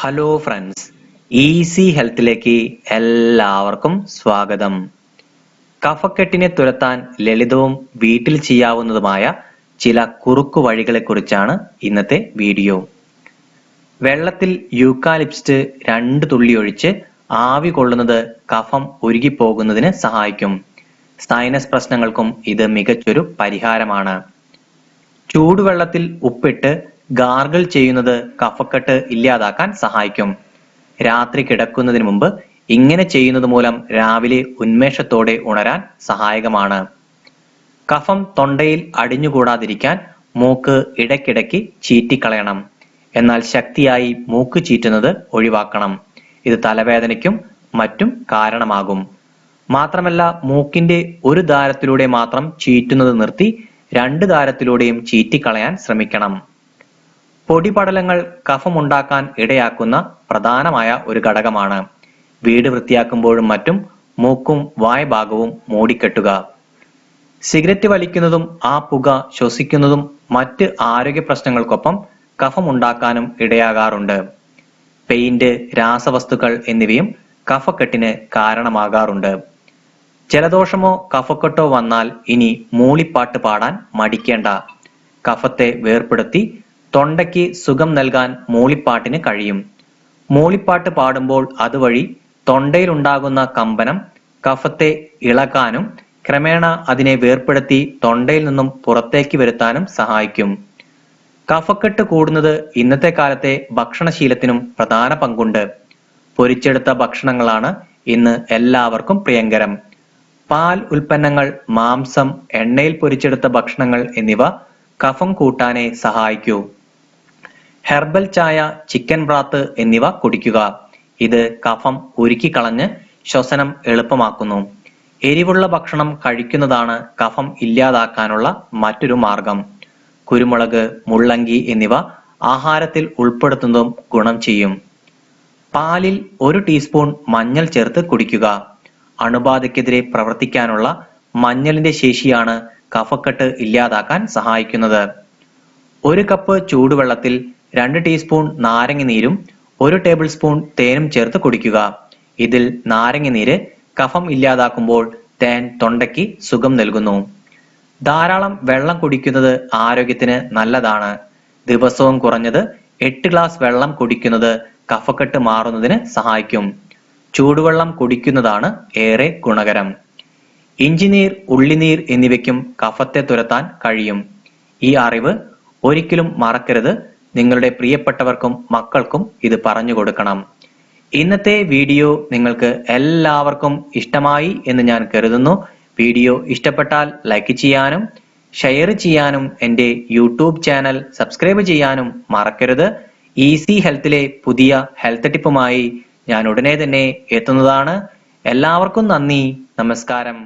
Hello friends, easy ഹെൽത്തിലേക്ക് എല്ലാവർക്കും സ്വാഗതം. കഫക്കെട്ടിനെ തുരത്താൻ ലളിതവും വീട്ടിൽ ചെയ്യാവുന്നതുമായ ചില കുറുക്കു വഴികളെക്കുറിച്ചാണ് ഇന്നത്തെ വീഡിയോ. വെള്ളത്തിൽ യൂക്കാലിപ്സ്റ്റ് 2 തുള്ളി ഒഴിച്ച് ആവി കൊള്ളുന്നത് കഫം ഉരുകിപ്പോകുന്നതിന് സഹായിക്കും. സൈനസ് പ്രശ്നങ്ങൾക്കും ഇത് മികച്ചൊരു പരിഹാരമാണ്. ചൂടുവെള്ളത്തിൽ ഉപ്പിട്ട് ഗാർഗിൾ ചെയ്യുന്നത് കഫക്കെട്ട് ഇല്ലാതാക്കാൻ സഹായിക്കും. രാത്രി കിടക്കുന്നതിന് മുമ്പ് ഇങ്ങനെ ചെയ്യുന്നത് മൂലം രാവിലെ ഉന്മേഷത്തോടെ ഉണരാൻ സഹായകമാണ്. കഫം തൊണ്ടയിൽ അടിഞ്ഞുകൂടാതിരിക്കാൻ മൂക്ക് ഇടയ്ക്കിടയ്ക്ക് ചീറ്റിക്കളയണം. എന്നാൽ ശക്തിയായി മൂക്ക് ചീറ്റുന്നത് ഒഴിവാക്കണം. ഇത് തലവേദനയ്ക്കും മറ്റും കാരണമാകും. മാത്രമല്ല, മൂക്കിന്റെ ഒരു ദ്വാരത്തിലൂടെ മാത്രം ചീറ്റുന്നത് നിർത്തി 2 ദ്വാരത്തിലൂടെയും ചീറ്റിക്കളയാൻ ശ്രമിക്കണം. പൊടിപടലങ്ങൾ കഫമുണ്ടാക്കാൻ ഇടയാക്കുന്ന പ്രധാനമായ ഒരു ഘടകമാണ്. വീട് വൃത്തിയാക്കുമ്പോഴും മറ്റും മൂക്കും വായ്ഭാഗവും മൂടിക്കെട്ടുക. സിഗരറ്റ് വലിക്കുന്നതും ആ പുക ശ്വസിക്കുന്നതും മറ്റ് ആരോഗ്യ പ്രശ്നങ്ങൾക്കൊപ്പം കഫമുണ്ടാക്കാനും ഇടയാകാറുണ്ട്. പെയിന്റ്, രാസവസ്തുക്കൾ എന്നിവയും കഫക്കെട്ടിന് കാരണമാകാറുണ്ട്. ജലദോഷമോ കഫക്കെട്ടോ വന്നാൽ ഇനി മൂളിപ്പാട്ട് പാടാൻ മടിക്കേണ്ട. കഫത്തെ വേർപെടുത്തി തൊണ്ടയ്ക്ക് സുഖം നൽകാൻ മൂളിപ്പാട്ടിന് കഴിയും. മൂളിപ്പാട്ട് പാടുമ്പോൾ അതുവഴി തൊണ്ടയിലുണ്ടാകുന്ന കമ്പനം കഫത്തെ ഇളക്കാനും ക്രമേണ അതിനെ വേർപെടുത്തി തൊണ്ടയിൽ നിന്നും പുറത്തേക്ക് വരുത്താനും സഹായിക്കും. കഫക്കെട്ട് കൂടുന്നത് ഇന്നത്തെ കാലത്തെ ഭക്ഷണശീലത്തിനും പ്രധാന പങ്കുണ്ട്. പൊരിച്ചെടുത്ത ഭക്ഷണങ്ങളാണ് ഇന്ന് എല്ലാവർക്കും പ്രിയങ്കരം. പാൽ ഉൽപ്പന്നങ്ങൾ, മാംസം, എണ്ണയിൽ പൊരിച്ചെടുത്ത ഭക്ഷണങ്ങൾ എന്നിവ കഫം കൂട്ടാനേ സഹായിക്കൂ. ഹെർബൽ ചായ, ചിക്കൻ ബ്രാത്ത് എന്നിവ കുടിക്കുക. ഇത് കഫം ഉരുക്കിക്കളഞ്ഞ് ശ്വസനം എളുപ്പമാക്കുന്നു. എരിവുള്ള ഭക്ഷണം കഴിക്കുന്നതാണ് കഫം ഇല്ലാതാക്കാനുള്ള മറ്റൊരു മാർഗം. കുരുമുളക്, മുള്ളങ്കി എന്നിവ ആഹാരത്തിൽ ഉൾപ്പെടുത്തുന്നതും ഗുണം ചെയ്യും. പാലിൽ 1 ടീസ്പൂൺ മഞ്ഞൾ ചേർത്ത് കുടിക്കുക. അണുബാധയ്ക്കെതിരെ പ്രവർത്തിക്കാനുള്ള മഞ്ഞളിന്റെ ശേഷിയാണ് കഫക്കെട്ട് ഇല്ലാതാക്കാൻ സഹായിക്കുന്നത്. 1 കപ്പ് ചൂടുവെള്ളത്തിൽ 2 ടീസ്പൂൺ നാരങ്ങനീരും 1 ടേബിൾ സ്പൂൺ തേനും ചേർത്ത് കുടിക്കുക. ഇതിൽ നാരങ്ങനീര് കഫം ഇല്ലാതാക്കുമ്പോൾ തേൻ തൊണ്ടയ്ക്ക് സുഖം നൽകുന്നു. ധാരാളം വെള്ളം കുടിക്കുന്നത് ആരോഗ്യത്തിന് നല്ലതാണ്. ദിവസവും കുറഞ്ഞത് 8 ഗ്ലാസ് വെള്ളം കുടിക്കുന്നത് കഫക്കെട്ട് മാറുന്നതിന് സഹായിക്കും. ചൂടുവെള്ളം കുടിക്കുന്നതാണ് ഏറെ ഗുണകരം. ഇഞ്ചിനീർ, ഉള്ളിനീർ എന്നിവയ്ക്കും കഫത്തെ തുരത്താൻ കഴിയും. ഈ അറിവ് ഒരിക്കലും മറക്കരുത്. നിങ്ങളുടെ പ്രിയപ്പെട്ടവർക്കും മക്കൾക്കും ഇത് പറഞ്ഞു കൊടുക്കണം. ഇന്നത്തെ വീഡിയോ നിങ്ങൾക്ക് എല്ലാവർക്കും ഇഷ്ടമായി എന്ന് ഞാൻ കരുതുന്നു. വീഡിയോ ഇഷ്ടപ്പെട്ടാൽ ലൈക്ക് ചെയ്യാനും ഷെയർ ചെയ്യാനും എൻ്റെ യൂട്യൂബ് ചാനൽ സബ്സ്ക്രൈബ് ചെയ്യാനും മറക്കരുത്. ഈസി ഹെൽത്തിലെ പുതിയ ഹെൽത്ത് ടിപ്പുമായി ഞാൻ ഉടനെ തന്നെ എത്തുന്നതാണ്. എല്ലാവർക്കും നന്ദി, നമസ്കാരം.